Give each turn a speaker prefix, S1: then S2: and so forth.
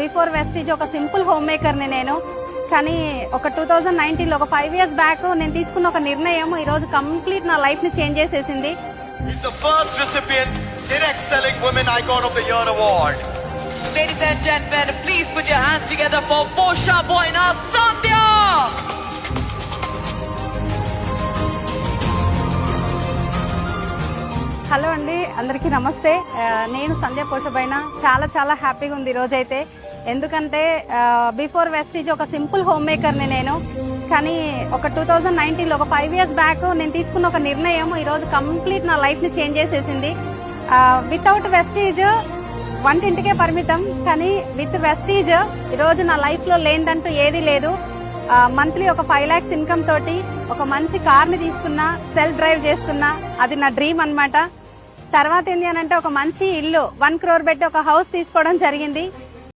S1: Before Vestige ఒక simple home maker ని నేను. కానీ ఒక 2019 లో ఒక 5 years బ్యాక్ నేను తీసుకున్న ఒక నిర్ణయం ఈ రోజు కంప్లీట్ నా లైఫ్ ని చేంజ్ చేసేసింది.
S2: He's the first recipient Direct Selling Women Icon of the Year award.
S3: Ladies and gentlemen, please put your hands together for Posha Boina Sandhya.
S1: Hello అండి, అందరికీ నమస్తే. నేను సంధ్య పోషబైన. చాలా చాలా హ్యాపీగా ఉంది ఈ రోజు అయితే. ఎందుకంటే బిఫోర్ వెస్టీజ్ ఒక సింపుల్ హోమ్ మేకర్ ని నేను. కానీ ఒక 2019 లో ఒక 5 years బ్యాక్ నేను తీసుకున్న ఒక నిర్ణయం ఈ రోజు కంప్లీట్ నా లైఫ్ ని చేంజ్ చేసేసింది. వితౌట్ వెస్టీజ్ వంటింటికే పరిమితం, కానీ విత్ వెస్టీజ్ ఈ రోజు నా లైఫ్ లో లేదంటూ ఏదీ లేదు. మంత్లీ ఒక 5 lakhs ఇన్కమ్ తోటి ఒక మంచి కార్ ని తీసుకున్నా, సెల్ఫ్ డ్రైవ్ చేస్తున్నా. అది నా డ్రీమ్ అన్నమాట. తర్వాత ఏంటి అని అంటే ఒక మంచి ఇల్లు 1 crore పెట్టి ఒక హౌస్ తీసుకోవడం జరిగింది.